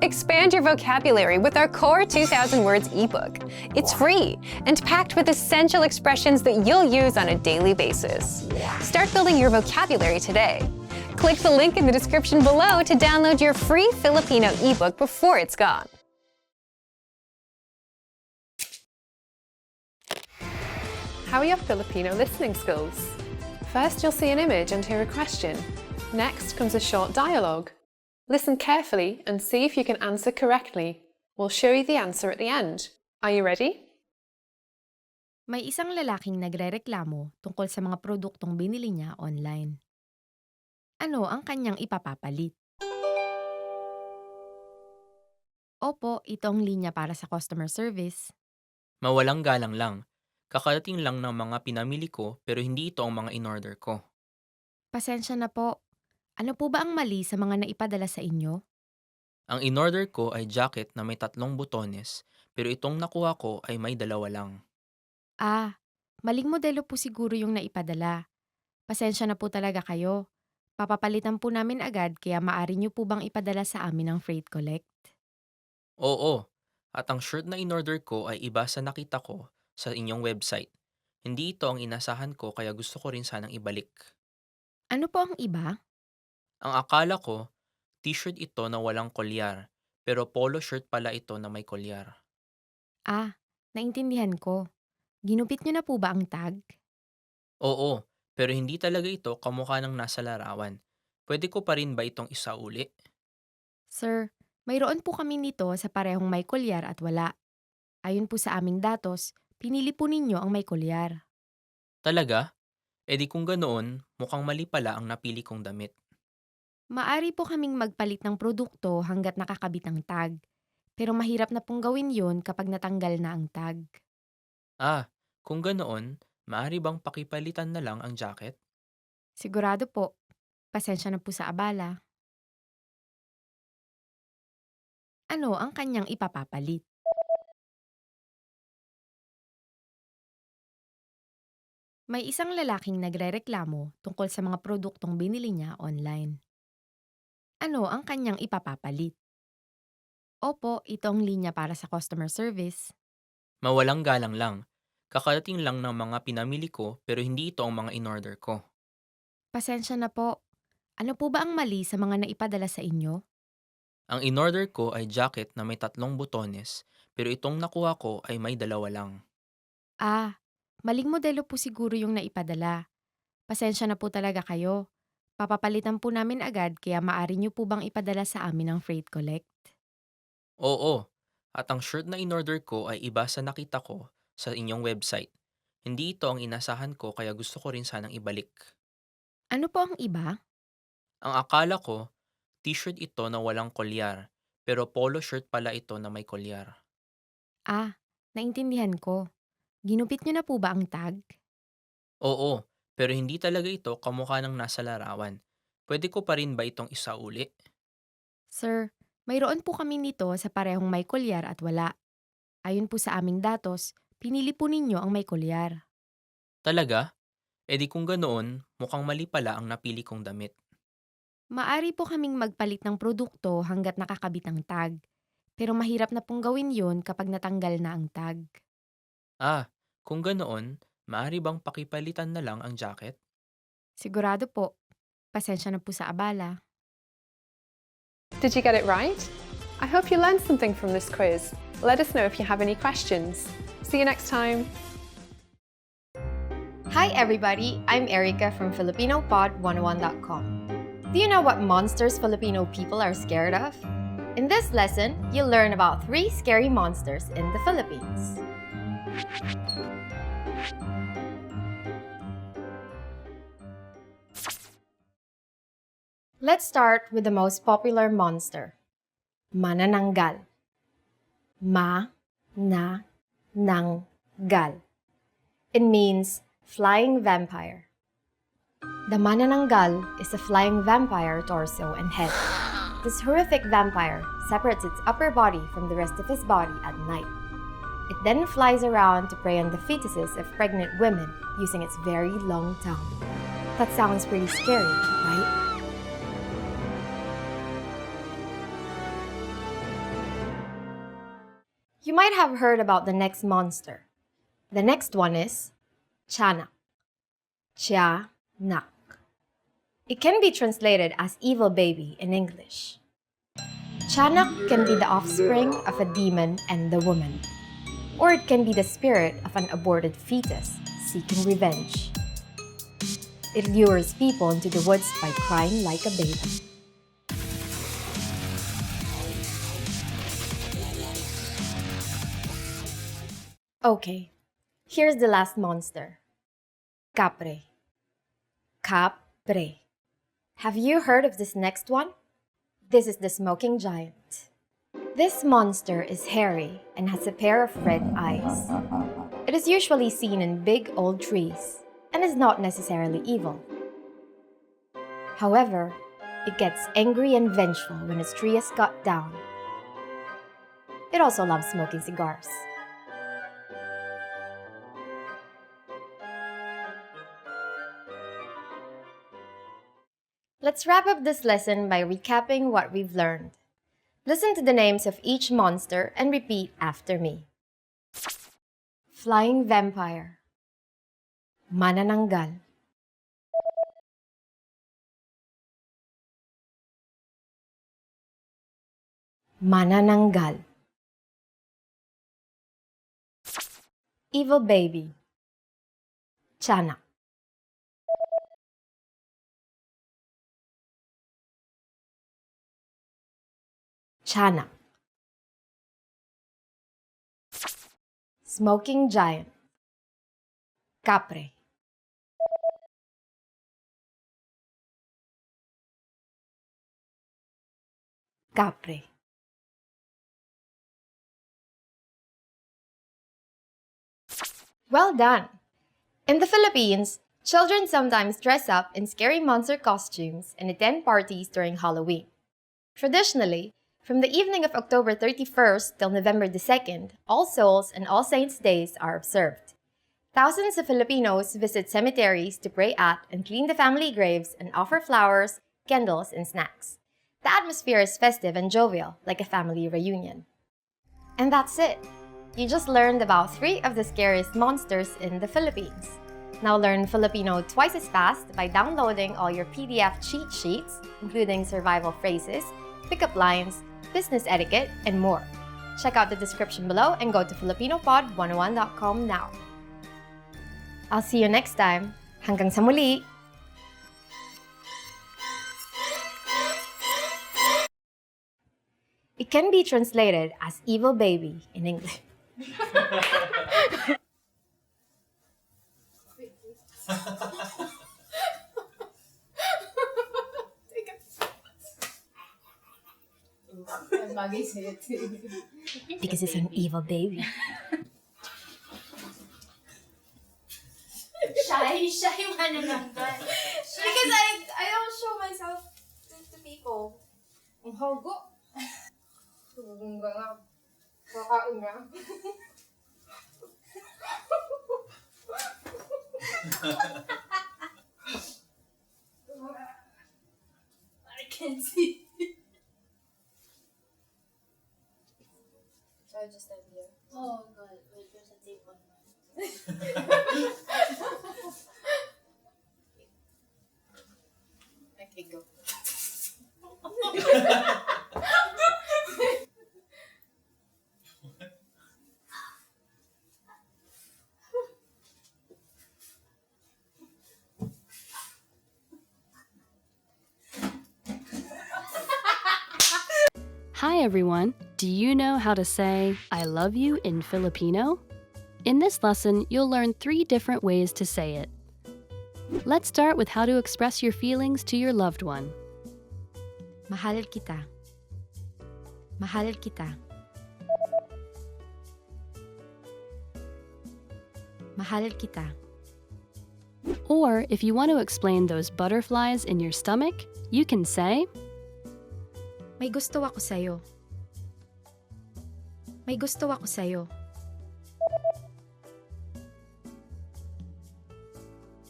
Expand your vocabulary with our Core 2,000 Words ebook. It's free and packed with essential expressions that you'll use on a daily basis. Start building your vocabulary today. Click the link in the description below to download your free Filipino ebook before it's gone. How are your Filipino listening skills? First, you'll see an image and hear a question. Next comes a short dialogue. Listen carefully and see if you can answer correctly. We'll show you the answer at the end. Are you ready? May isang lalaking nagrereklamo tungkol sa mga produktong binili niya online. Ano ang kanyang ipapapalit? Opo, ito ang linya para sa customer service. Mawalang galang lang. Kakarating lang ng mga pinamili ko pero hindi ito ang mga in-order ko. Pasensya na po. Ano po ba ang mali sa mga naipadala sa inyo? Ang in-order ko ay jacket na may 3 butones pero itong nakuha ko ay may 2 lang. Ah, maling modelo po siguro yung naipadala. Pasensya na po talaga kayo. Papapalitan po namin agad kaya maaari niyo po bang ipadala sa amin ang freight collect? Oo, at ang shirt na in-order ko ay iba sa nakita ko sa inyong website. Hindi ito ang inasahan ko kaya gusto ko rin sanang ibalik. Ano po ang iba? Ang akala ko, t-shirt ito na walang kolyar pero polo shirt pala ito na may kolyar. Ah, naintindihan ko. Ginupit niyo na po ba ang tag? Oo, pero hindi talaga ito kamukha ng nasa larawan. Pwede ko pa rin ba itong isauli? Sir, mayroon po kami nito sa parehong may kolyar at wala. Ayon po sa aming datos, pinili po ninyo ang may kolyar. Talaga? E di kung ganoon, mukhang mali pala ang napili kong damit. Maari po kaming magpalit ng produkto hanggat nakakabit ang tag. Pero mahirap na pong gawin yon kapag natanggal na ang tag. Ah, kung ganoon, maaari bang pakipalitan na lang ang jacket? Sigurado po. Pasensya na po sa abala. Ano ang kanyang ipapapalit? May isang lalaking nagrereklamo tungkol sa mga produktong binili niya online. Ano ang kanyang ipapapalit? Opo, ito ang linya para sa customer service. Mawalang galang lang. Kakarating lang ng mga pinamili ko pero hindi ito ang mga in-order ko. Pasensya na po. Ano po ba ang mali sa mga naipadala sa inyo? Ang in-order ko ay jacket na may 3 butones pero itong nakuha ko ay may 2 lang. Ah, maling modelo po siguro yung naipadala. Pasensya na po talaga kayo. Papapalitan po namin agad kaya maaari niyo po bang ipadala sa amin ang freight collect? Oo, at ang shirt na in-order ko ay iba sa nakita ko sa inyong website. Hindi ito ang inasahan ko kaya gusto ko rin sanang ibalik. Ano po ang iba? Ang akala ko, t-shirt ito na walang kolyar pero polo shirt pala ito na may kolyar. Ah, naintindihan ko. Ginupit niyo na po ba ang tag? Oo, pero hindi talaga ito kamukha ng nasa larawan. Pwede ko pa rin ba itong isauli? Sir, mayroon po kami nito sa parehong may kolyar at wala. Ayon po sa aming datos, pinili po ninyo ang may kolyar. Talaga? E di kung ganoon, mukhang mali pala ang napili kong damit. Maari po kaming magpalit ng produkto hanggat nakakabit ang tag. Pero mahirap na pong gawin yon kapag natanggal na ang tag. Ah, kung ganoon, maaari bang pakipalitan na lang ang jacket? Sigurado po. Pasensya na po sa abala. Did you get it right? I hope you learned something from this quiz. Let us know if you have any questions. See you next time. Hi everybody, I'm Erica from FilipinoPod101.com. Do you know what monsters Filipino people are scared of? In this lesson, you'll learn about 3 scary monsters in the Philippines. Let's start with the most popular monster, manananggal. Ma-na-nang-gal. It means flying vampire. The manananggal is a flying vampire torso and head. This horrific vampire separates its upper body from the rest of his body at night. It then flies around to prey on the fetuses of pregnant women using its very long tongue. That sounds pretty scary, right? You might have heard about the next monster. The next one is Tiyanak. Tiyanak. It can be translated as evil baby in English. Tiyanak can be the offspring of a demon and the woman, or it can be the spirit of an aborted fetus seeking revenge. It lures people into the woods by crying like a baby. Okay, here's the last monster. Capre. Capre. Have you heard of this next one? This is the smoking giant. This monster is hairy and has a pair of red eyes. It is usually seen in big old trees and is not necessarily evil. However, it gets angry and vengeful when its tree is cut down. It also loves smoking cigars. Let's wrap up this lesson by recapping what we've learned. Listen to the names of each monster and repeat after me. Flying vampire. Manananggal. Manananggal. Evil baby. Tiyanak. Tiyanak. Smoking giant. Capre. Capre. Well done! In the Philippines, children sometimes dress up in scary monster costumes and attend parties during Halloween. Traditionally, from the evening of October 31st till November the 2nd, All Souls and All Saints' Days are observed. Thousands of Filipinos visit cemeteries to pray at and clean the family graves and offer flowers, candles, and snacks. The atmosphere is festive and jovial, like a family reunion. And that's it! You just learned about 3 of the scariest monsters in the Philippines. Now learn Filipino twice as fast by downloading all your PDF cheat sheets, including survival phrases, pickup lines, business etiquette, and more. Check out the description below and go to filipinopod101.com now. I'll see you next time. Hanggang sa muli! It can be translated as evil baby in English. Because it's an evil baby. Shy manananggal. Because I don't show myself to people. Ang hago. Tugong nga. Kakain nga. I can't see. So I just stand here. Oh god, wait, there's a tape on mine. Okay, go. Hi everyone! Do you know how to say I love you in Filipino? In this lesson, you'll learn 3 different ways to say it. Let's start with how to express your feelings to your loved one. Mahal kita. Mahal kita. Mahal kita. Or if you want to explain those butterflies in your stomach, you can say, May gusto ako sa'yo. May gusto ako sa'yo.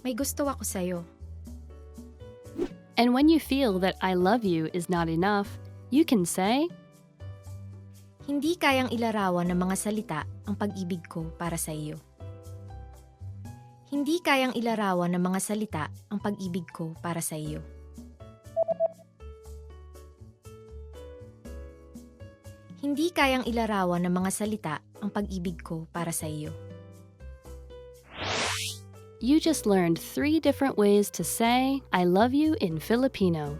May gusto ako sa'yo. and when you feel that I love you is not enough, you can say, Hindi kayang ilarawan ng mga salita ang pag-ibig ko para sa iyo. Hindi kayang ilarawan ng mga salita ang pag-ibig ko para sa iyo. Hindi kayang ilarawan ng mga salita ang pag-ibig ko para sa iyo. You just learned 3 different ways to say, I love you in Filipino.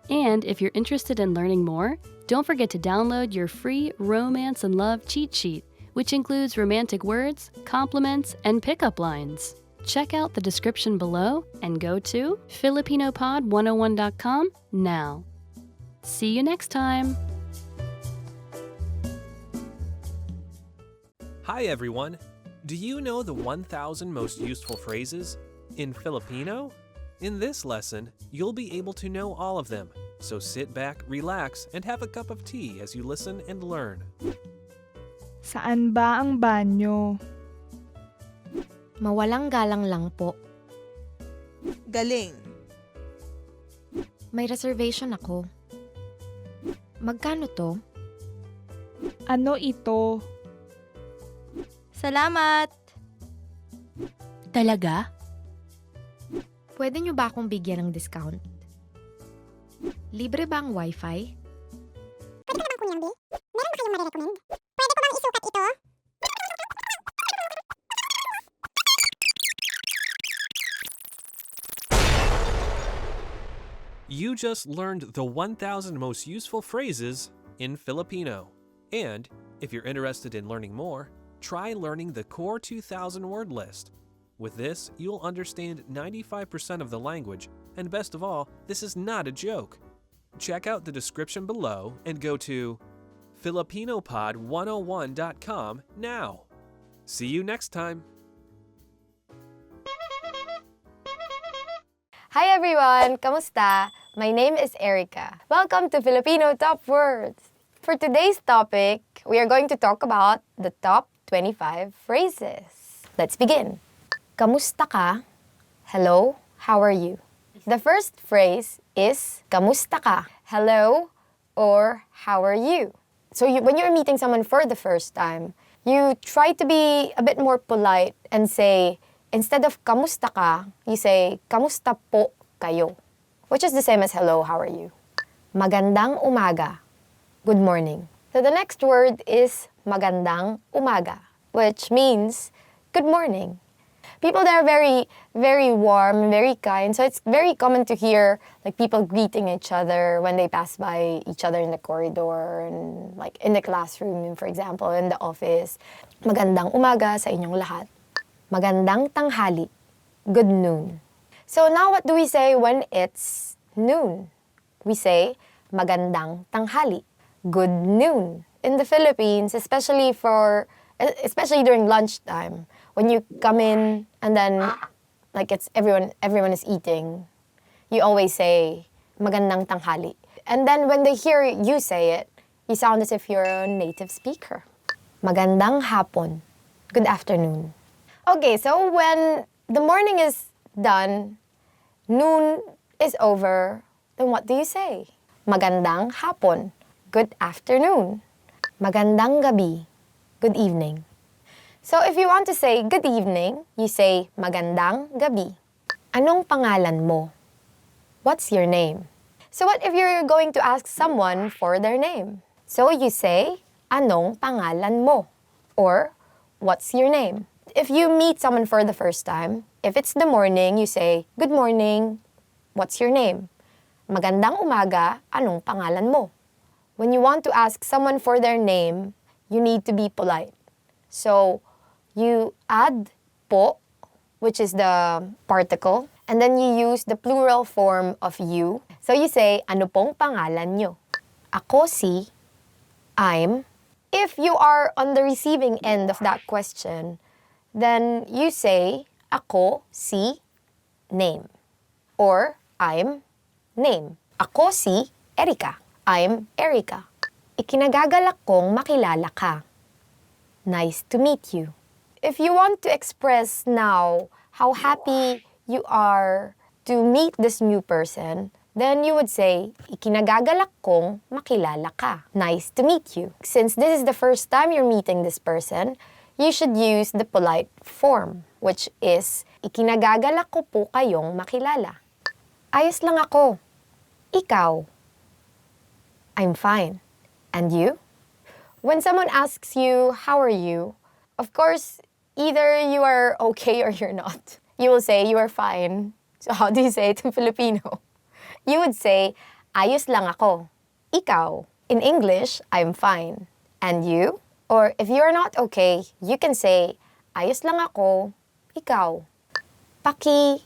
And if you're interested in learning more, don't forget to download your free Romance and Love cheat sheet, which includes romantic words, compliments, and pickup lines. Check out the description below and go to filipinopod101.com now. See you next time! Hi everyone! Do you know the 1,000 most useful phrases in Filipino? In this lesson, you'll be able to know all of them, so sit back, relax, and have a cup of tea as you listen and learn. Saan ba ang banyo? Mawalang galang lang po. Galing. May reservation ako. Magkano to? Ano ito? Salamat! Talaga? Pwede niyo ba akong bigyan ng discount? Libre ba ang wifi? Pwede ka naman kunyang, Bi? Meron ba kayong marirecommend? Pwede ko bang isukat ito? You just learned the 1,000 most useful phrases in Filipino. And if you're interested in learning more, try learning the core 2,000 word list. With this, you'll understand 95% of the language, and best of all, this is not a joke. Check out the description below and go to filipinopod101.com now. See you next time. Hi everyone! Kamusta? My name is Erica. Welcome to Filipino Top Words. For today's topic, we are going to talk about the top 25 phrases. Let's begin. Kamusta ka? Hello, how are you? The first phrase is kamusta ka? Hello or how are you? So when you're meeting someone for the first time, you try to be a bit more polite and say, instead of kamusta ka, you say kamusta po kayo, which is the same as hello, how are you? Magandang umaga. Good morning. So the next word is magandang umaga, which means good morning. People there are very, very warm, very kind. So it's very common to hear like people greeting each other when they pass by each other in the corridor and like in the classroom, for example, in the office. Magandang umaga sa inyong lahat. Magandang tanghali. Good noon. So now what do we say when it's noon? We say magandang tanghali. Good noon. In the Philippines, especially during lunchtime, when you come in and then like it's everyone is eating, you always say magandang tanghali. And then when they hear you say it, you sound as if you're a native speaker. Magandang hapon. Good afternoon. Okay, so when the morning is done, noon is over, then what do you say? Magandang hapon. Good afternoon. Magandang gabi. Good evening. So if you want to say good evening, you say magandang gabi. Anong pangalan mo? What's your name? So what if you're going to ask someone for their name? So you say, anong pangalan mo? Or, what's your name? If you meet someone for the first time, if it's the morning, you say, good morning. What's your name? Magandang umaga. Anong pangalan mo? When you want to ask someone for their name, you need to be polite. So, you add po, which is the particle, and then you use the plural form of you. So you say, ano pong pangalan nyo? Ako si, I'm. If you are on the receiving end of that question, then you say, ako si, name. Or, I'm, name. Ako si Erica. I'm Erica. Ikinagagalak kong makilala ka. Nice to meet you. If you want to express now how happy you are to meet this new person, then you would say, ikinagagalak kong makilala ka. Nice to meet you. Since this is the first time you're meeting this person, you should use the polite form, which is, ikinagagalak ko po kayong makilala. Ayos lang ako. Ikaw? I'm fine. And you? When someone asks you, how are you? Of course, either you are okay or you're not. You will say, you are fine. So how do you say it in Filipino? You would say, ayos lang ako. Ikaw. In English, I'm fine. And you? Or if you're not okay, you can say, ayos lang ako. Ikaw. Paki,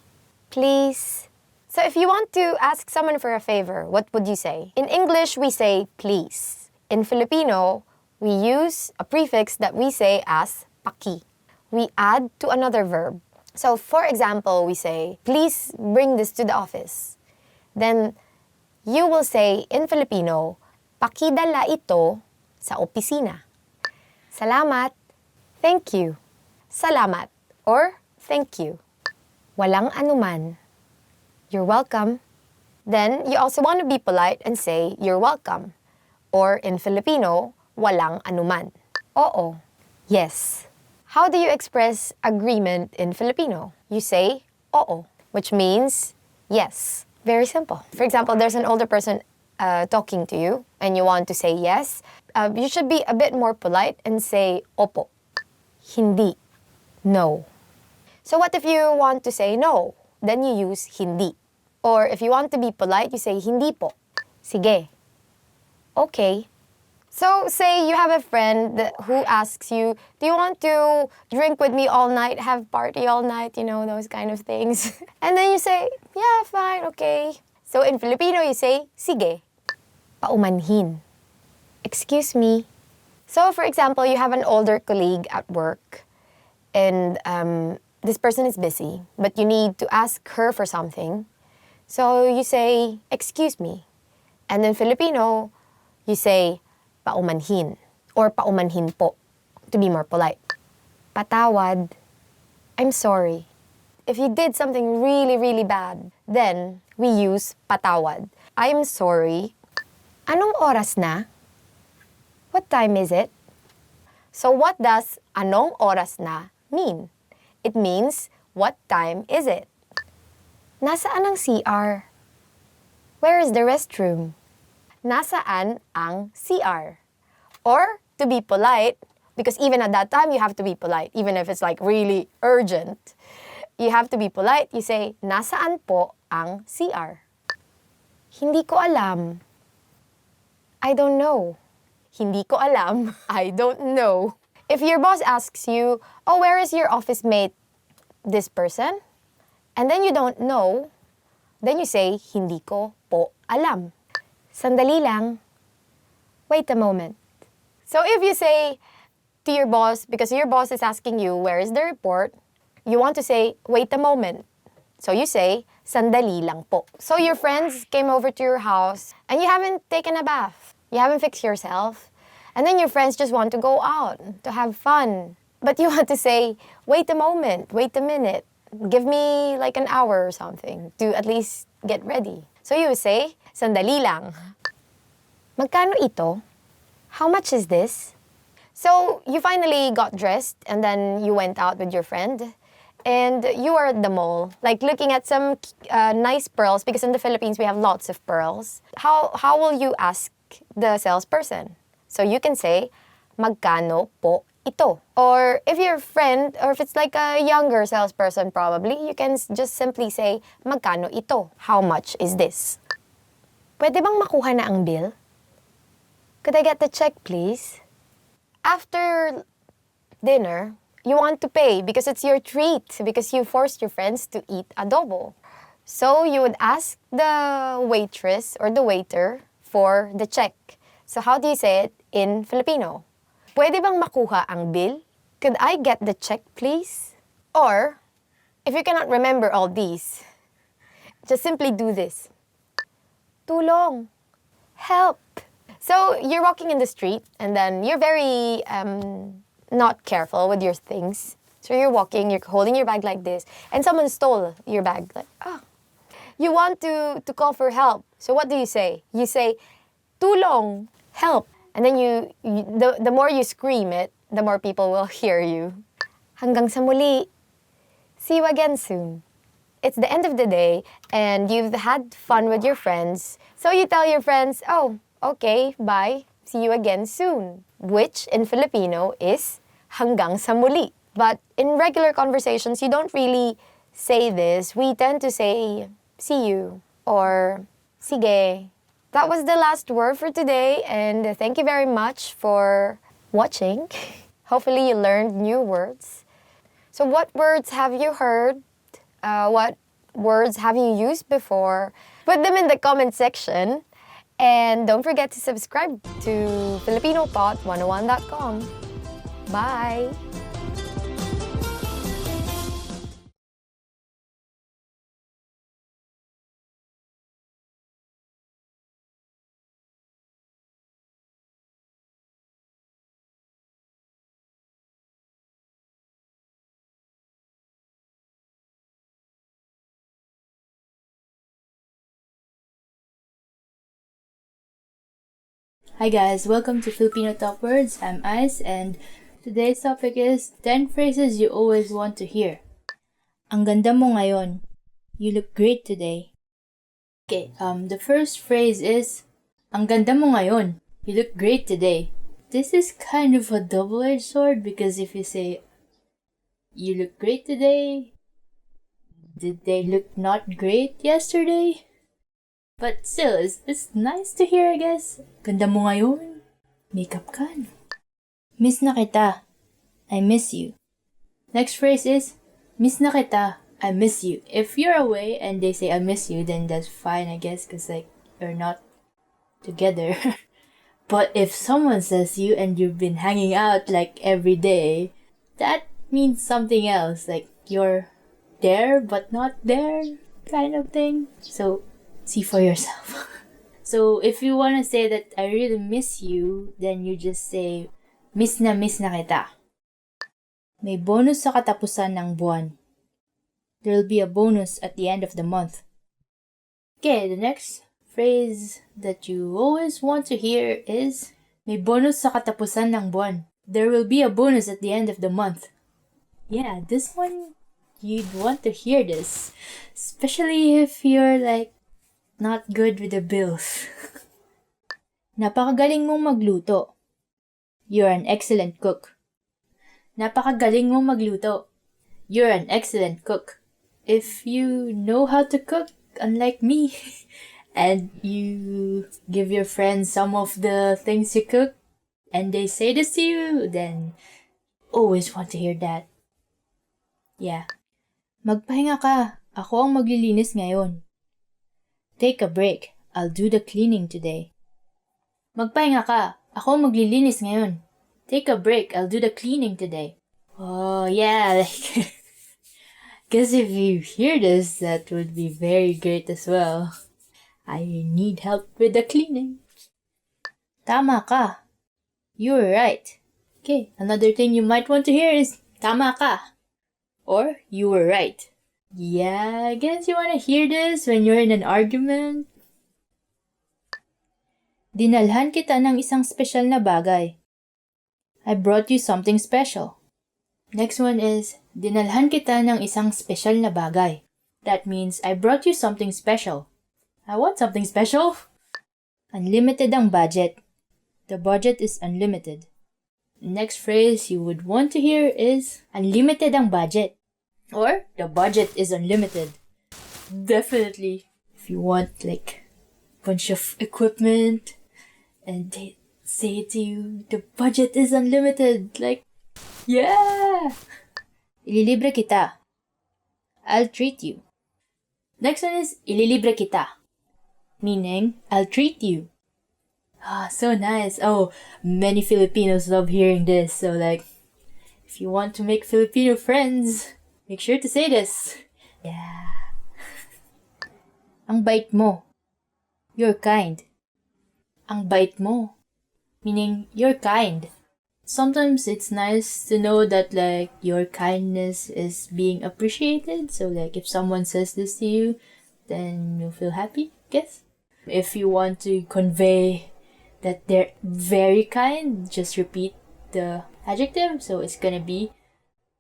please. So if you want to ask someone for a favor, what would you say? In English, we say please. In Filipino, we use a prefix that we say as paki. We add to another verb. So for example, we say, please bring this to the office. Then you will say in Filipino, pakidala ito sa opisina. Salamat, thank you. Salamat or thank you. Walang anuman. You're welcome. Then you also want to be polite and say you're welcome. Or in Filipino, walang anuman. Oo. Yes. How do you express agreement in Filipino? You say oo, which means yes. Very simple. For example, there's an older person talking to you and you want to say yes. You should be a bit more polite and say opo. Hindi. No. So what if you want to say no? Then you use hindi. Or if you want to be polite, you say hindi po. Sige. Okay. So say you have a friend who asks you, do you want to drink with me all night, have party all night, you know, those kind of things. And then you say, yeah, fine, okay. So in Filipino, you say, sige. Paumanhin. Excuse me. So for example, you have an older colleague at work and this person is busy, but you need to ask her for something. So you say, excuse me. And in Filipino, you say, paumanhin or paumanhin po, to be more polite. Patawad. I'm sorry. If you did something really, really bad, then we use patawad. I'm sorry. Anong oras na? What time is it? So what does anong oras na mean? It means, what time is it? Nasaan ang CR? Where is the restroom? Nasaan ang CR? Or, to be polite, because even at that time, you have to be polite, even if it's like really urgent. You have to be polite. You say, nasaan po ang CR? Hindi ko alam. I don't know. Hindi ko alam. I don't know. If your boss asks you, oh, where is your office mate? This person? And then you don't know, then you say, hindi ko po alam. Sandali lang. Wait a moment. So if you say to your boss, because your boss is asking you, where is the report? You want to say, wait a moment. So you say, sandali lang po. So your friends came over to your house and you haven't taken a bath. You haven't fixed yourself. And then your friends just want to go out to have fun. But you want to say, wait a moment, wait a minute. Give me like an hour or something to at least get ready. So you would say, sandali lang. Magkano ito? How much is this? So you finally got dressed and then you went out with your friend and you are at the mall, like looking at some nice pearls, because in the Philippines we have lots of pearls. How will you ask the salesperson? So you can say, magkano po ito? Or if you're a friend, or if it's like a younger salesperson probably, you can just simply say, magkano ito? How much is this? Pwede bang makuha na ang bill? Could I get the check, please? After dinner, you want to pay because it's your treat, because you forced your friends to eat adobo. So you would ask the waitress or the waiter for the check. So how do you say it in Filipino? Pwede bang makuha ang bill? Could I get the check, please? Or, if you cannot remember all these, just simply do this. Tulong. Help. So you're walking in the street and then you're very not careful with your things. So you're walking, you're holding your bag like this, and someone stole your bag. Like, oh. you want to call for help. So what do you say? You say, tulong, help. And then the more you scream it, the more people will hear you. Hanggang sa muli. See you again soon. It's the end of the day, and you've had fun with your friends. So you tell your friends, oh, okay, bye. See you again soon. Which in Filipino is hanggang sa muli. But in regular conversations, you don't really say this. We tend to say, see you, or sige. That was the last word for today, and thank you very much for watching. Hopefully you learned new words. So what words have you heard? What words have you used before? Put them in the comment section. And don't forget to subscribe to FilipinoPod101.com. Bye! Hi guys, welcome to Filipino Top Words. I'm Ice and today's topic is 10 phrases you always want to hear. Ang ganda mo ngayon. You look great today. Okay, the first phrase is ang ganda mo ngayon. You look great today. This is kind of a double-edged sword because if you say you look great today, did they look not great yesterday? But still, it's nice to hear, I guess. Ganda mo ngayon. Makeup ka, no? Miss na kita. I miss you. Next phrase is, miss na kita. I miss you. If you're away and they say I miss you, then that's fine, I guess, because like, you're not together. But if someone says you and you've been hanging out like every day, that means something else. Like, you're there but not there kind of thing. So, see for yourself. So, if you want to say that I really miss you, then you just say, miss na kita. May bonus sa katapusan ng buwan. There'll be a bonus at the end of the month. Okay, the next phrase that you always want to hear is, may bonus sa katapusan ng buwan. There will be a bonus at the end of the month. Yeah, this one, you'd want to hear this. Especially if you're like, not good with the bills. Napakagaling mong magluto. You're an excellent cook. Napakagaling mong magluto. You're an excellent cook. If you know how to cook, unlike me, and you give your friends some of the things you cook, and they say this to you, then always want to hear that. Yeah. Magpahinga ka. Ako ang maglilinis ngayon. Take a break. I'll do the cleaning today. Magpahinga ka. Ako maglilinis ngayon. Take a break. I'll do the cleaning today. Oh, yeah. Like, because if you hear this, that would be very great as well. I need help with the cleaning. Tama ka. You were right. Okay, another thing you might want to hear is tama ka. Or you were right. Yeah, I guess you want to hear this when you're in an argument. Dinalhan kita ng isang special na bagay. I brought you something special. Next one is, dinalhan kita ng isang special na bagay. That means, I brought you something special. I want something special. Unlimited ang budget. The budget is unlimited. Next phrase you would want to hear is, unlimited ang budget. Or, the budget is unlimited. Definitely. If you want, like, a bunch of equipment, and they say to you, the budget is unlimited. Like, yeah! Ililibre kita. I'll treat you. Next one is, ililibre kita. Meaning, I'll treat you. Ah, so nice. Oh, many Filipinos love hearing this. So, like, if you want to make Filipino friends, make sure to say this. Yeah. Ang bait mo. You're kind. Ang bait mo. Meaning, you're kind. Sometimes it's nice to know that, like, your kindness is being appreciated. So, like, if someone says this to you, then you'll feel happy, I guess. If you want to convey that they're very kind, just repeat the adjective. So it's gonna be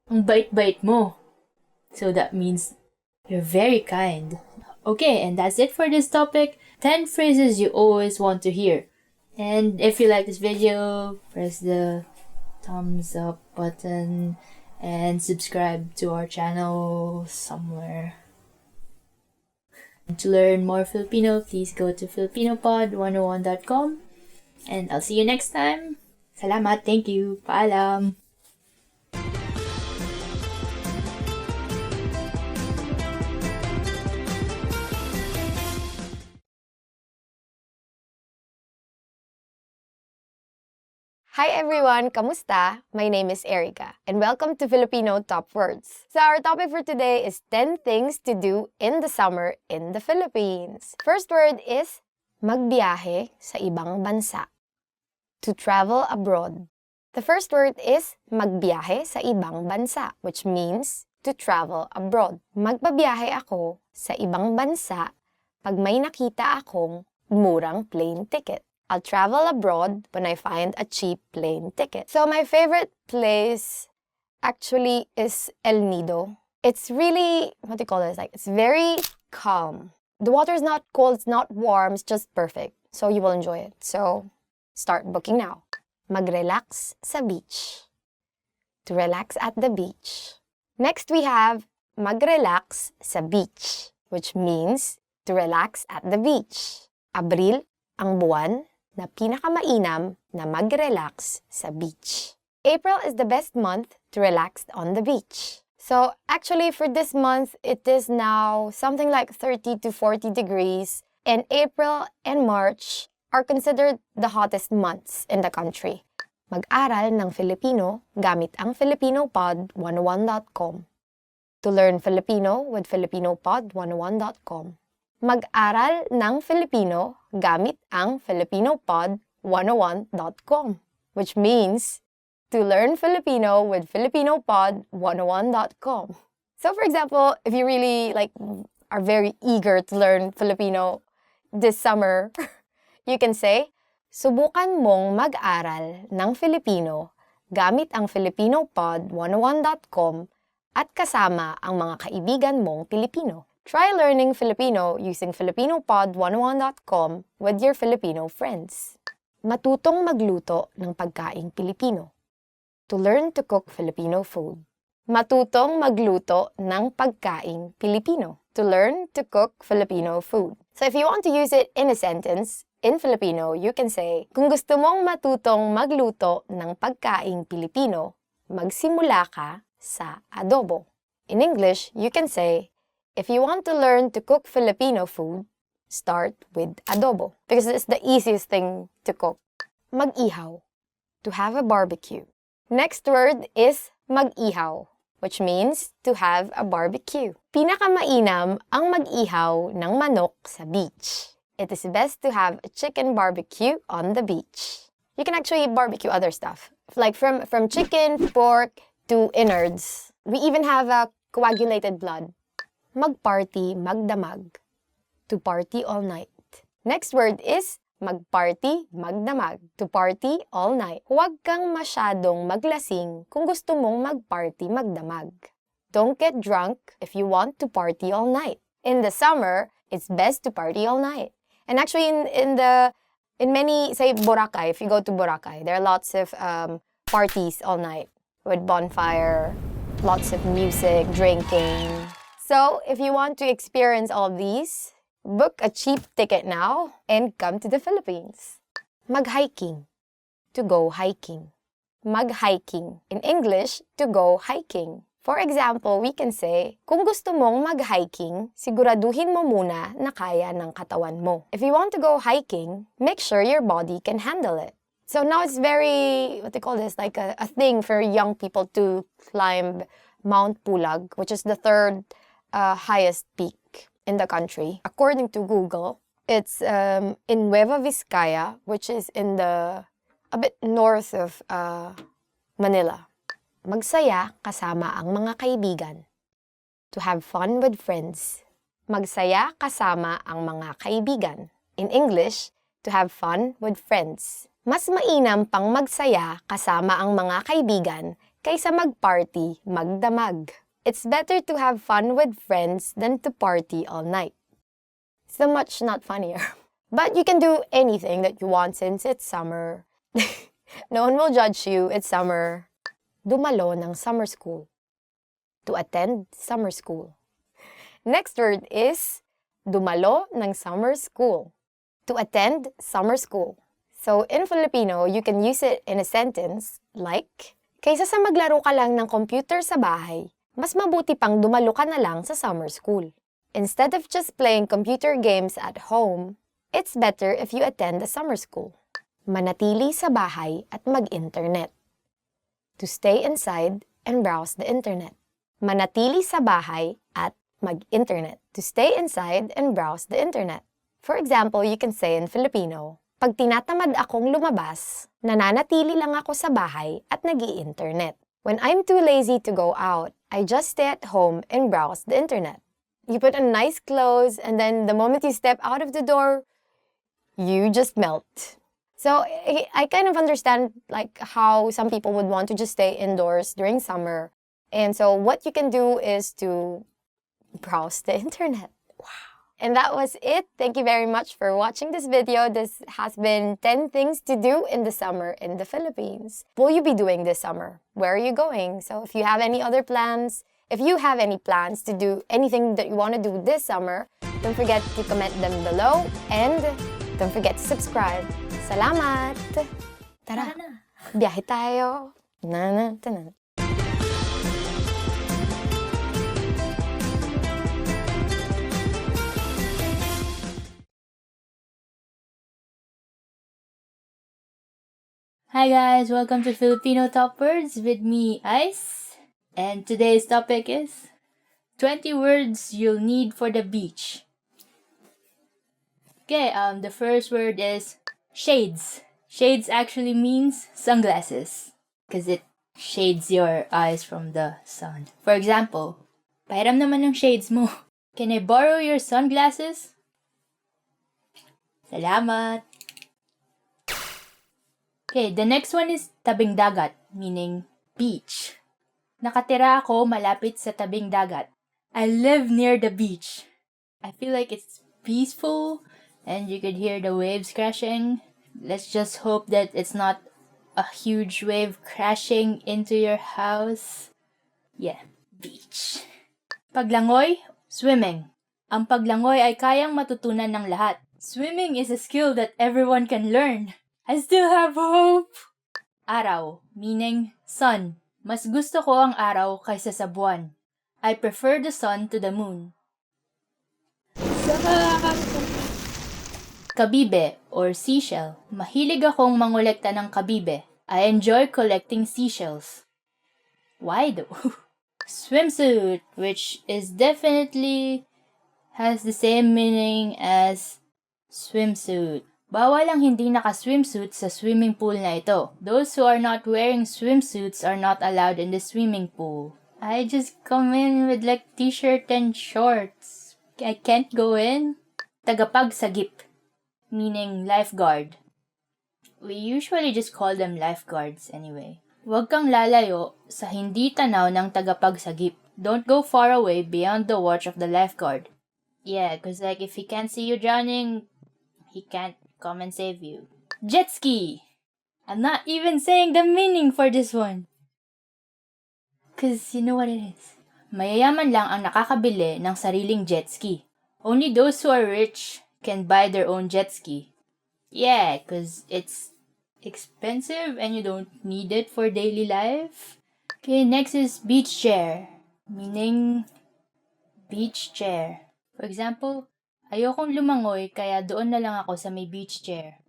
ang bait-bait mo. So that means you're very kind. Okay, and that's it for this topic. 10 phrases you always want to hear. And if you like this video, press the thumbs up button and subscribe to our channel somewhere. To learn more Filipino, please go to filipinopod101.com. And I'll see you next time. Salamat, thank you, paalam. Hi everyone, kamusta? My name is Erica, and welcome to Filipino Top Words. So our topic for today is 10 things to do in the summer in the Philippines. First word is magbiyahe sa ibang bansa. To travel abroad. The first word is magbiyahe sa ibang bansa, which means to travel abroad. Magbabiyahe ako sa ibang bansa pag may nakita akong murang plane ticket. I'll travel abroad when I find a cheap plane ticket. So my favorite place actually is El Nido. It's really, what do you call this? Like, it's very calm. The water is not cold, it's not warm, it's just perfect. So you will enjoy it. So start booking now. Mag-relax sa beach. To relax at the beach. Next we have mag-relax sa beach, which means to relax at the beach. Abril ang buwan na pinakamainam na mag-relax sa beach. April is the best month to relax on the beach. So actually for this month, it is now something like 30 to 40 degrees, and April and March are considered the hottest months in the country. Mag-aral ng Filipino gamit ang filipinopod101.com. To learn Filipino with filipinopod101.com. Mag-aral ng Filipino gamit ang filipinopod101.com, which means to learn Filipino with filipinopod101.com. So for example, if you really are very eager to learn Filipino this summer, you can say, subukan mong mag-aral ng Filipino gamit ang filipinopod101.com at kasama ang mga kaibigan mong Pilipino. Try learning Filipino using filipinopod101.com with your Filipino friends. Matutong magluto ng pagkaing Pilipino. To learn to cook Filipino food. Matutong magluto ng pagkaing Pilipino. To learn to cook Filipino food. So if you want to use it in a sentence, in Filipino, you can say, kung gusto mong matutong magluto ng pagkaing Pilipino, magsimula ka sa adobo. In English, you can say, if you want to learn to cook Filipino food, start with adobo because it's the easiest thing to cook. Mag-ihaw, to have a barbecue. Next word is mag-ihaw, which means to have a barbecue. Pinakamainam ang mag-ihaw ng manok sa beach. It is best to have a chicken barbecue on the beach. You can actually barbecue other stuff, like from chicken, pork, to innards. We even have a coagulated blood. Mag-party, magdamag. To party all night. Next word is mag-party, magdamag. To party all night. Huwag kang masyadong maglasing kung gusto mong mag-party, magdamag. Don't get drunk if you want to party all night. In the summer, it's best to party all night. And actually in many, say Boracay, if you go to Boracay, there are lots of parties all night with bonfire, lots of music, drinking. So, if you want to experience all of these, book a cheap ticket now and come to the Philippines. Mag-hiking. To go hiking. Mag-hiking. In English, to go hiking. For example, we can say, kung gusto mong mag-hiking, siguraduhin mo muna na kaya ng katawan mo. If you want to go hiking, make sure your body can handle it. So now it's very, what they call this, like a thing for young people to climb Mount Pulag, which is the third highest peak in the country. According to Google, it's in Nueva Vizcaya, which is in a bit north of Manila. Magsaya kasama ang mga kaibigan. To have fun with friends. magsaya kasama ang mga kaibigan. In English, to have fun with friends. Mas mainam pang magsaya kasama ang mga kaibigan kaysa mag-party magdamag. It's better to have fun with friends than to party all night. So much not funnier. But you can do anything that you want since it's summer. No one will judge you, it's summer. Dumalo ng summer school. To attend summer school. Next word is dumalo ng summer school. To attend summer school. So in Filipino, you can use it in a sentence like, kaysa sa maglaro ka lang ng computer sa bahay, mas mabuti pang dumalo ka na lang sa summer school. Instead of just playing computer games at home, it's better if you attend a summer school. Manatili sa bahay at mag-internet. To stay inside and browse the internet. Manatili sa bahay at mag-internet. To stay inside and browse the internet. For example, you can say in Filipino, pag tinatamad akong lumabas, nananatili lang ako sa bahay at nag-i-internet. When I'm too lazy to go out, I just stay at home and browse the internet. You put on nice clothes and then the moment you step out of the door, you just melt. So I kind of understand like how some people would want to just stay indoors during summer. And so what you can do is to browse the internet. Wow. And that was it. Thank you very much for watching this video. This has been 10 things to do in the summer in the Philippines. Will you be doing this summer? Where are you going? So if you have any other plans, if you have any plans to do anything that you want to do this summer, don't forget to comment them below and don't forget to subscribe. Salamat! Tara, biyahe tayo! Na. Hi guys, welcome to Filipino Top Words with me, Ice. And today's topic is 20 words you'll need for the beach. Okay, the first word is shades. Shades actually means sunglasses because it shades your eyes from the sun. For example, pahiram naman ng shades mo. Can I borrow your sunglasses? Salamat! Okay, the next one is tabing dagat, meaning beach. Nakatira ako malapit sa tabing dagat. I live near the beach. I feel like it's peaceful and you could hear the waves crashing. Let's just hope that it's not a huge wave crashing into your house. Yeah, beach. Paglangoy, swimming. Ang paglangoy ay kayang matutunan ng lahat. Swimming is a skill that everyone can learn. I still have hope! Araw, meaning sun. Mas gusto ko ang araw kaysa sa buwan. I prefer the sun to the moon. Kabibe or seashell. Mahilig akong mangolekta ng kabibe. I enjoy collecting seashells. Why though? Swimsuit, which is definitely has the same meaning as swimsuit. Bawal ang hindi naka-swimsuit sa swimming pool na ito. Those who are not wearing swimsuits are not allowed in the swimming pool. I just come in with like t-shirt and shorts. I can't go in. Tagapagsagip, meaning lifeguard. We usually just call them lifeguards anyway. Huwag kang lalayo sa hindi tanaw ng tagapagsagip. Don't go far away beyond the watch of the lifeguard. Yeah, cause like if he can't see you drowning, he can't come and save you. Jet ski! I'm not even saying the meaning for this one. Cause you know what it is. Mayayaman lang ang nakakabili ng sariling jet ski. Only those who are rich can buy their own jet ski. Yeah, cause it's expensive and you don't need it for daily life. Okay, next is beach chair. Meaning, beach chair. For example, ayokong lumangoy kaya doon na lang ako sa may beach chair.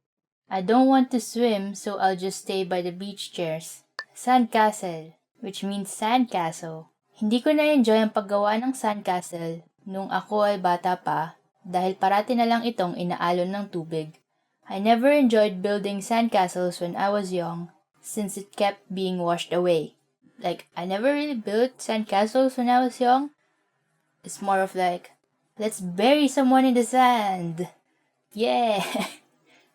I don't want to swim so I'll just stay by the beach chairs. Sandcastle, which means sandcastle. Hindi ko na-enjoy ang paggawa ng sandcastle nung ako ay bata pa dahil parati na lang itong inaalon ng tubig. I never enjoyed building sandcastles when I was young since it kept being washed away. Like, I never really built sandcastles when I was young. It's more of like, Let's bury someone in the sand. Yeah.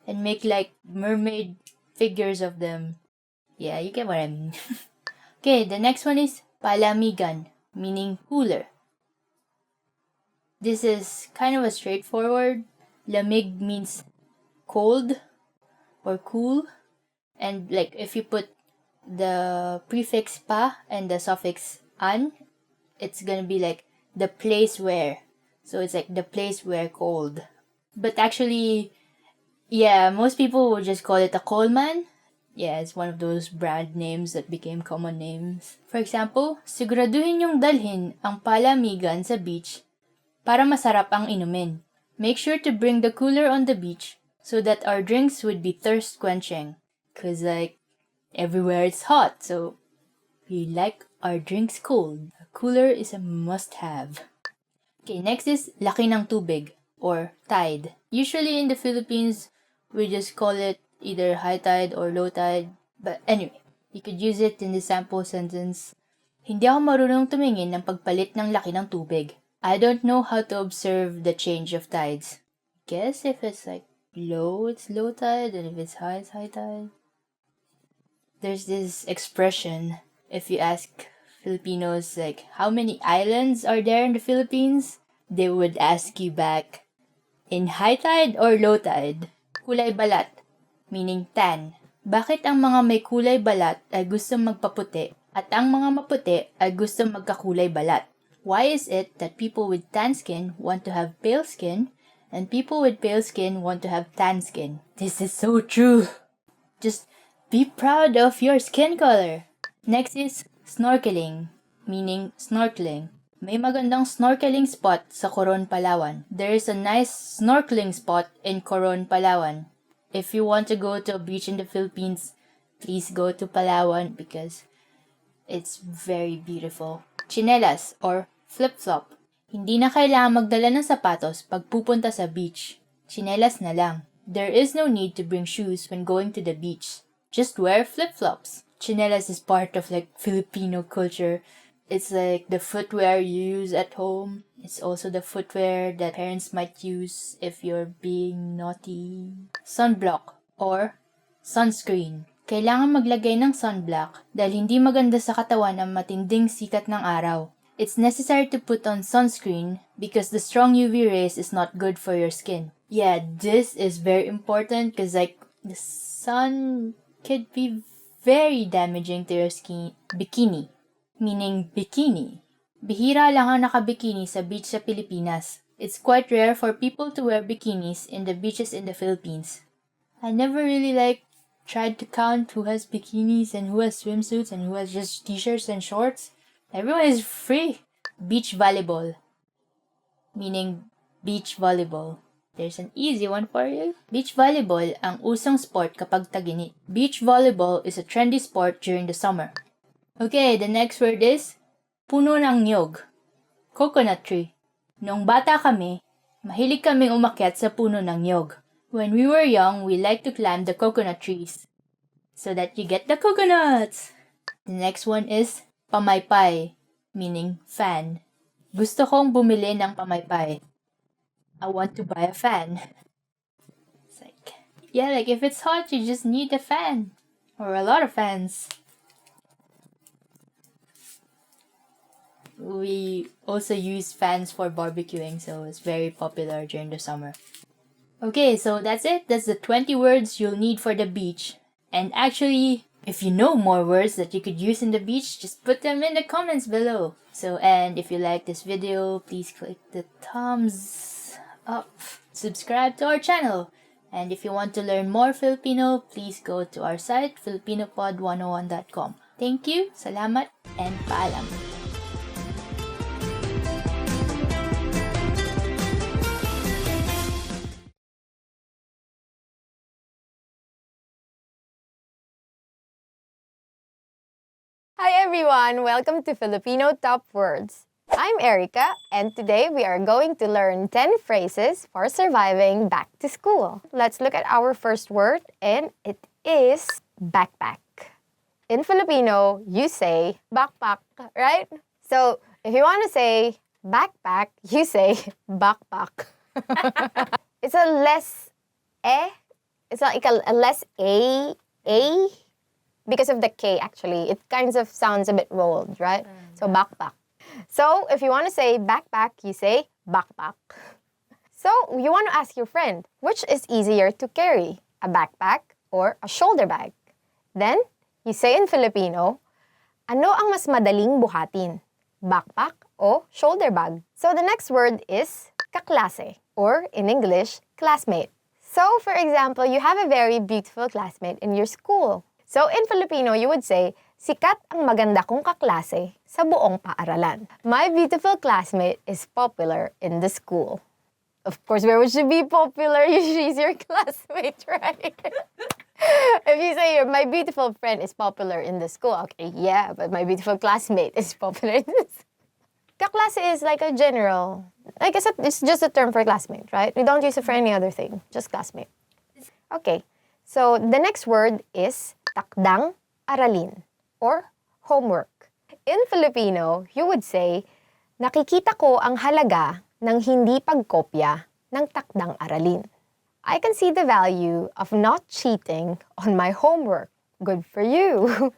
And make like mermaid figures of them. Yeah, you get what I mean. Okay, the next one is palamigan, meaning cooler. This is kind of a straightforward. Lamig means cold or cool. And like if you put the prefix pa and the suffix an, it's gonna be like the place where. So it's like the place where cold. But actually, yeah, most people would just call it a Coleman. Yeah, it's one of those brand names that became common names. For example, siguraduhin yung dalhin ang palamigan sa beach para masarap ang inumin. Make sure to bring the cooler on the beach so that our drinks would be thirst quenching. Cause like everywhere it's hot, so we like our drinks cold. A cooler is a must-have. Okay, next is laki ng tubig or tide. Usually in the Philippines, we just call it either high tide or low tide. But anyway, you could use it in the sample sentence. Hindi ako marunong tumingin ng pagpalit ng laki ng tubig. I don't know how to observe the change of tides. Guess if it's like low, it's low tide, and if it's high, it's high tide. There's this expression, if you ask Filipinos like, how many islands are there in the Philippines? They would ask you back, in high tide or low tide? Kulay balat, meaning tan. Bakit ang mga may kulay balat ay gustong magpaputi at ang mga maputi ay gustong magkakulay balat? Why is it that people with tan skin want to have pale skin and people with pale skin want to have tan skin? This is so true. Just be proud of your skin color. Next is snorkeling, meaning snorkeling. May magandang snorkeling spot sa Coron, Palawan. There is a nice snorkeling spot in Coron, Palawan. If you want to go to a beach in the Philippines, please go to Palawan because it's very beautiful. Chinelas or flip-flop. Hindi na kailangan magdala ng sapatos pag pupunta sa beach. Chinelas na lang. There is no need to bring shoes when going to the beach. Just wear flip-flops. Chinelas is part of like Filipino culture. It's like the footwear you use at home. It's also the footwear that parents might use if you're being naughty. Sunblock or sunscreen. Kailangan maglagay ng sunblock dahil hindi maganda sa katawan ang matinding sikat ng araw. It's necessary to put on sunscreen because the strong UV rays is not good for your skin. Yeah, this is very important because like the sun could be very damaging to your skin. Bikini, meaning bikini. Bihira lang ang nakabikini sa beach sa Pilipinas. It's quite rare for people to wear bikinis in the beaches in the Philippines. I never really tried to count who has bikinis and who has swimsuits and who has just t-shirts and shorts. Everyone is free. Beach volleyball, meaning beach volleyball. There's an easy one for you. Beach volleyball ang usong sport kapag tag-init. Beach volleyball is a trendy sport during the summer. Okay, the next word is puno ng niyog. Coconut tree. Noong bata kami, mahilig kaming umakyat sa puno ng niyog. When we were young, we liked to climb the coconut trees so that you get the coconuts. The next one is pamaypay, meaning fan. Gusto kong bumili ng pamaypay. I want to buy a fan. It's like, yeah, like if it's hot, you just need a fan. Or a lot of fans. We also use fans for barbecuing, so it's very popular during the summer. Okay, so that's it. That's the 20 words you'll need for the beach. And actually, if you know more words that you could use in the beach, just put them in the comments below. So, and if you like this video, please click the thumbs up. Subscribe to our channel. And if you want to learn more Filipino, please go to our site, filipinopod101.com. Thank you, salamat, and paalam. Hi everyone! Welcome to Filipino Top Words. I'm Erica, and today we are going to learn 10 phrases for surviving back to school. Let's look at our first word, and it is backpack. In Filipino, you say backpack, right? So if you want to say Backpack, you say backpack. It's a less it's like a less a, because of the K actually. It kind of sounds a bit rolled, right? So backpack. So if you want to say backpack, you say backpack. So you want to ask your friend, which is easier to carry, a backpack or a shoulder bag? Then, you say in Filipino, ano ang mas madaling buhatin? Backpack o shoulder bag? So the next word is kaklase, or in English, classmate. So for example, you have a very beautiful classmate in your school. So in Filipino, you would say, sikat ang maganda kong kaklase sa buong paaralan. My beautiful classmate is popular in the school. Of course, where would she be popular? She's your classmate, right? If you say my beautiful friend is popular in the school, okay, yeah, but my beautiful classmate is popular in the school. Kaklase is like a general, I guess it's just a term for classmate, right? We don't use it for any other thing, just classmate. Okay, so the next word is takdang aralin, or homework. In Filipino, you would say, nakikita ko ang halaga ng hindi pagkopya ng takdang aralin. I can see the value of not cheating on my homework. Good for you.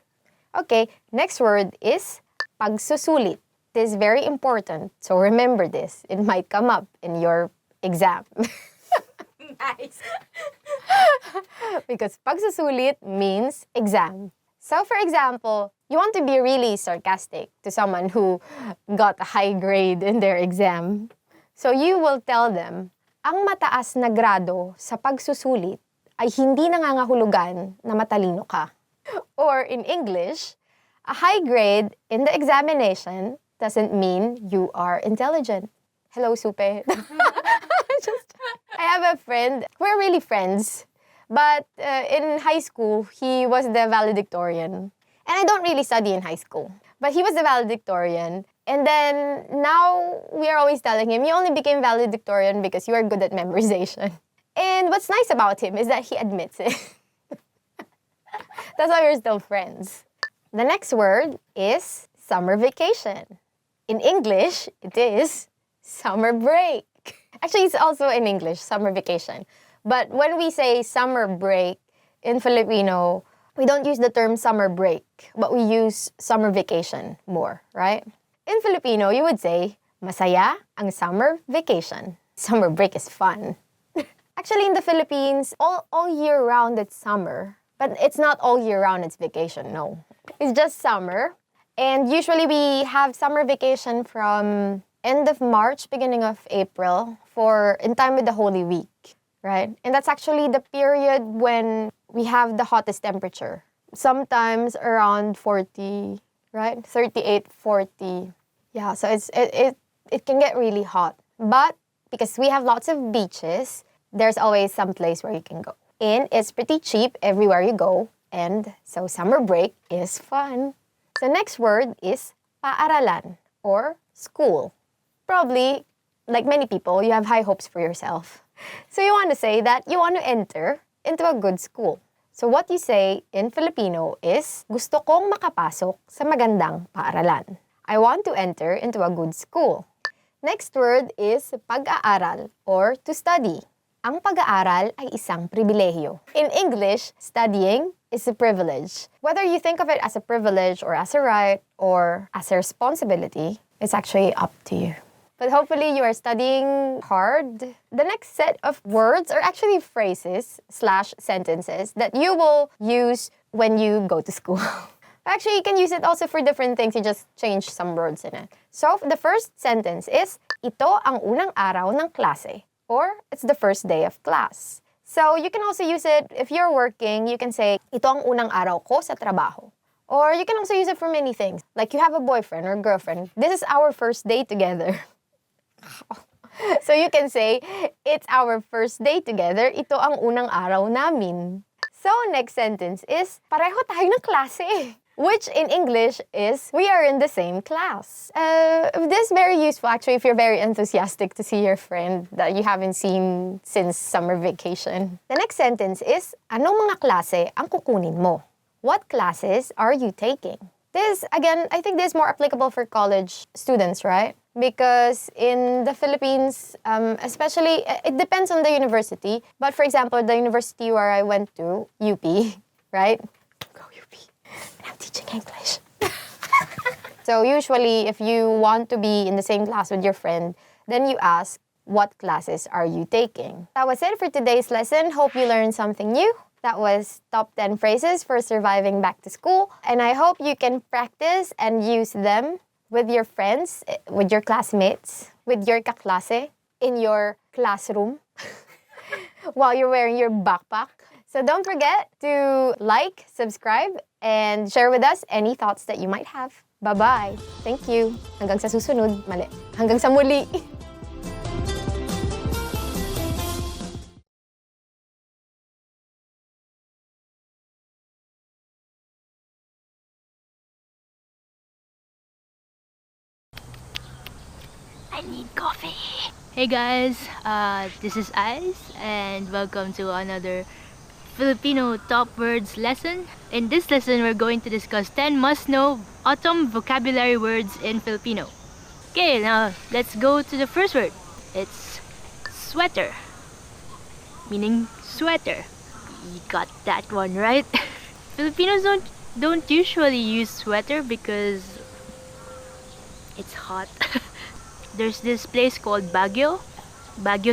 Okay, next word is pagsusulit. This is very important, so remember this. It might come up in your exam. Nice. Because pagsusulit means exam. So for example, you want to be really sarcastic to someone who got a high grade in their exam. So you will tell them, ang mataas na grado sa pagsusulit ay hindi nangangahulugan na matalino ka. Or in English, a high grade in the examination doesn't mean you are intelligent. Hello, Supe. I have a friend, we're really friends, but in high school, he was the valedictorian. And I don't really study in high school, but he was the valedictorian. And then now we are always telling him, you only became valedictorian because you are good at memorization. And what's nice about him is that he admits it. That's why we're still friends. The next word is summer vacation. In English, it is summer break. Actually, it's also in English, summer vacation. But when we say summer break in Filipino, we don't use the term summer break, but we use summer vacation more, right? In Filipino, you would say, masaya ang summer vacation. Summer break is fun. Actually, in the Philippines, all year round it's summer. But it's not all year round it's vacation, no. It's just summer. And usually we have summer vacation from end of March, beginning of April, in time with the Holy Week, right? And that's actually the period when we have the hottest temperature. Sometimes around 40, right? 38, 40. Yeah, so it can get really hot. But because we have lots of beaches, there's always some place where you can go. And it's pretty cheap everywhere you go. And so summer break is fun. The next word is paaralan, or school. Probably, like many people, you have high hopes for yourself. So you want to say that you want to enter into a good school. So what you say in Filipino is, gusto kong makapasok sa magandang paaralan. I want to enter into a good school. Next word is pag-aaral, or to study. Ang pag-aaral ay isang pribilehyo. In English, studying is a privilege. Whether you think of it as a privilege or as a right or as a responsibility, it's actually up to you. But hopefully you are studying hard. The next set of words are actually phrases / sentences that you will use when you go to school. Actually, you can use it also for different things. You just change some words in it. So the first sentence is, ito ang unang araw ng klase. Or, it's the first day of class. So, you can also use it, if you're working, you can say, ito ang unang araw ko sa trabaho. Or, you can also use it for many things. Like, you have a boyfriend or girlfriend. This is our first day together. So, you can say, it's our first day together. Ito ang unang araw namin. So, next sentence is, pareho tayo ng klase. Which in English is, we are in the same class. This is very useful actually if you're very enthusiastic to see your friend that you haven't seen since summer vacation. The next sentence is, anong mga klase ang kukunin mo? What classes are you taking? This, again, I think this is more applicable for college students, right? because in the Philippines, especially, it depends on the university. But for example, the university where I went to, UP, right? Go UP. And I'm teaching English. So usually, if you want to be in the same class with your friend, then you ask, what classes are you taking? That was it for today's lesson. Hope you learned something new. That was top 10 phrases for surviving back to school. And I hope you can practice and use them with your friends, with your classmates, with your kaklase, in your classroom, while you're wearing your backpack. So don't forget to like, subscribe, and share with us any thoughts that you might have. Bye-bye. Thank you. Hanggang sa susunod. Mali. Hanggang sa muli. I need coffee. Hey guys, this is Ice, and welcome to another Filipino top words lesson. In this lesson, we're going to discuss 10 must-know autumn vocabulary words in Filipino. Okay, now let's go to the first word. It's sweater, meaning sweater. You got that one right. Filipinos don't usually use sweater because it's hot. There's this place called Baguio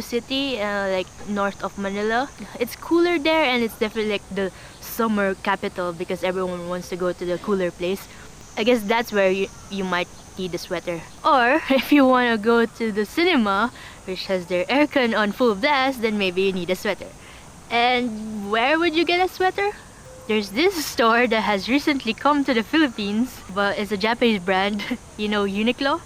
City, like north of Manila. It's cooler there, and it's definitely like the summer capital because everyone wants to go to the cooler place. I guess that's where you might need a sweater. Or if you want to go to the cinema, which has their aircon on full blast, then maybe you need a sweater. And where would you get a sweater? There's this store that has recently come to the Philippines, but it's a Japanese brand, Uniqlo.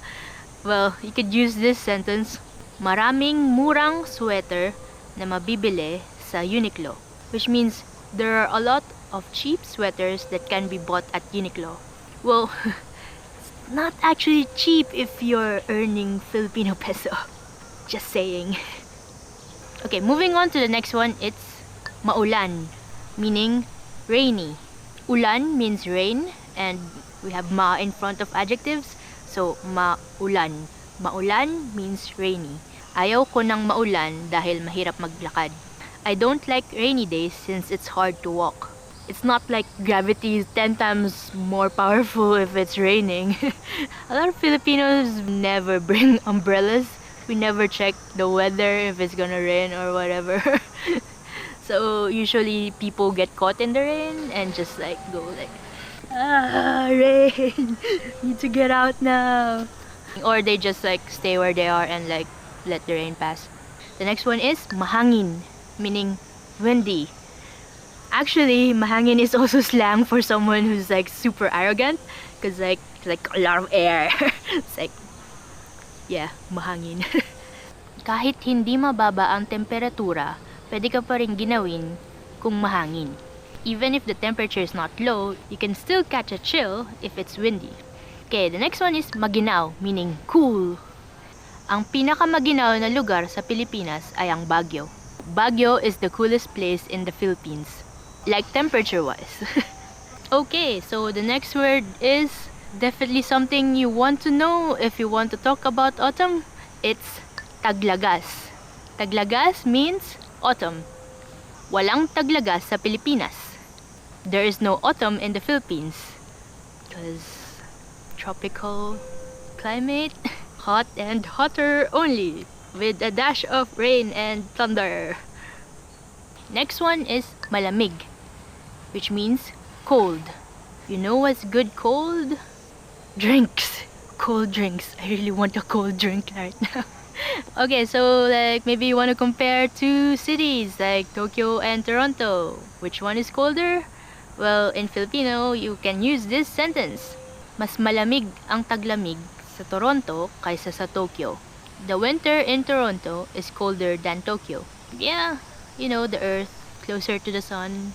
Well, you could use this sentence, maraming murang sweater na mabibili sa Uniqlo, which means there are a lot of cheap sweaters that can be bought at Uniqlo. Well, it's not actually cheap if you're earning Filipino peso. Just saying. Okay, moving on to the next one, it's maulan, meaning rainy. Ulan means rain, and we have ma in front of adjectives. So, maulan. Maulan means rainy. Ayaw ko ng maulan dahil mahirap maglakad. I don't like rainy days since it's hard to walk. It's not like gravity is 10 times more powerful if it's raining. A lot of Filipinos never bring umbrellas. We never check the weather if it's gonna rain or whatever. So, usually people get caught in the rain and just go rain, need to get out now. Or they just stay where they are and let the rain pass. The next one is mahangin, meaning windy. Actually, mahangin is also slang for someone who's super arrogant, because a lot of air. It's yeah, mahangin. Kahit hindi mababa ang temperatura, pwede ka pa rin ginawin kung mahangin. Even if the temperature is not low, you can still catch a chill if it's windy. Okay, the next one is maginaw, meaning cool. Ang pinakamaginaw na lugar sa Pilipinas ay ang Baguio. Baguio is the coolest place in the Philippines, temperature-wise. Okay, so the next word is definitely something you want to know if you want to talk about autumn. It's taglagas. Taglagas means autumn. Walang taglagas sa Pilipinas. There is no autumn in the Philippines because tropical climate, hot and hotter only, with a dash of rain and thunder. Next one is malamig, which means cold. You know what's good cold? Drinks. Cold drinks. I really want a cold drink right now. Okay, so maybe you want to compare two cities like Tokyo and Toronto. Which one is colder? Well, in Filipino, you can use this sentence. Mas malamig ang taglamig sa Toronto kaysa sa Tokyo. The winter in Toronto is colder than Tokyo. Yeah, the earth, closer to the sun,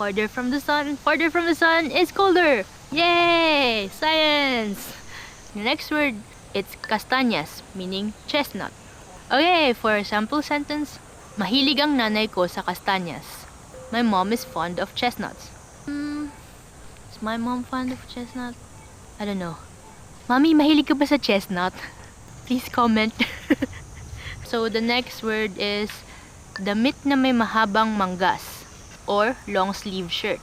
farther from the sun is colder. Yay! Science! The next word, it's castañas, meaning chestnut. Okay, for a sample sentence, mahilig ang nanay ko sa castañas. My mom is fond of chestnuts. Is my mom fond of chestnut? I don't know. Mommy, mahilig ka ba sa chestnut? please comment. So the next word is damit na may mahabang manggas or long sleeve shirt.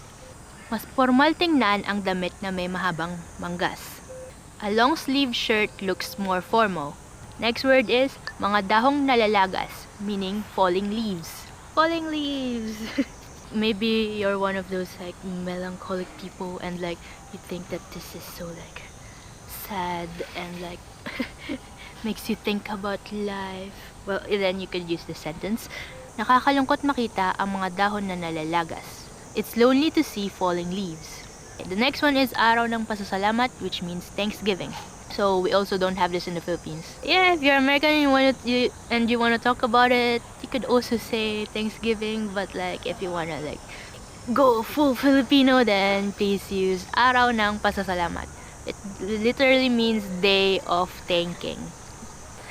Mas formal tingnan ang damit na may mahabang manggas. A long sleeve shirt looks more formal. Next word is mga dahong nalalagas, meaning falling leaves. Falling leaves. Maybe you're one of those like melancholic people and like you think that this is so like sad and like makes you think about life. Well, then you could use the sentence, nakakalungkot makita ang mga dahon na nalalagas. It's lonely to see falling leaves. The next one is araw ng pasasalamat, which means Thanksgiving. So we also don't have this in the Philippines. Yeah, if you're American and you want to talk about it, you could also say Thanksgiving, but like if you want to like go full Filipino, then please use araw ng pasasalamat. It literally means day of thanking.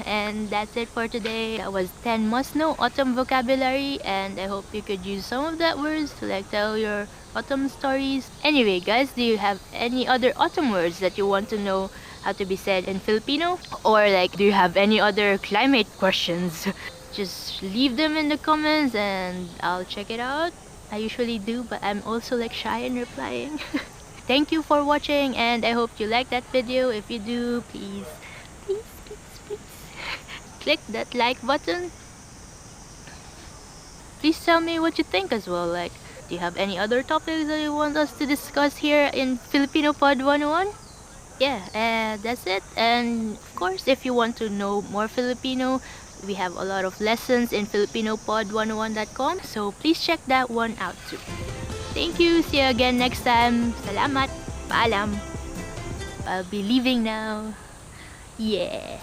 And that's it for today. That was 10 must-know autumn vocabulary, and I hope you could use some of that words to like tell your autumn stories. Anyway, guys, do you have any other autumn words that you want to know how to be said in Filipino? Or like, do you have any other climate questions? Just leave them in the comments and I'll check it out. I usually do, but I'm also like shy in replying. Thank you for watching, and I hope you liked that video. If you do, please click that like button. Please tell me what you think as well. Like, do you have any other topics that you want us to discuss here in Filipino Pod 101? Yeah, and that's it. And of course, if you want to know more Filipino, we have a lot of lessons in filipinopod101.com, so please check that one out too. Thank you. See you again next time. Salamat. Paalam. I'll be leaving now. Yeah.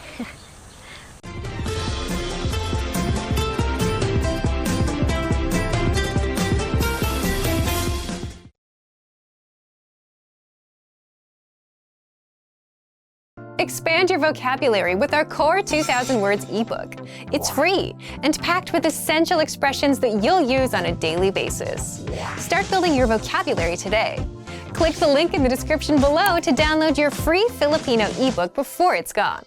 Expand your vocabulary with our Core 2000 Words ebook. It's free and packed with essential expressions that you'll use on a daily basis. Start building your vocabulary today. Click the link in the description below to download your free Filipino ebook before it's gone.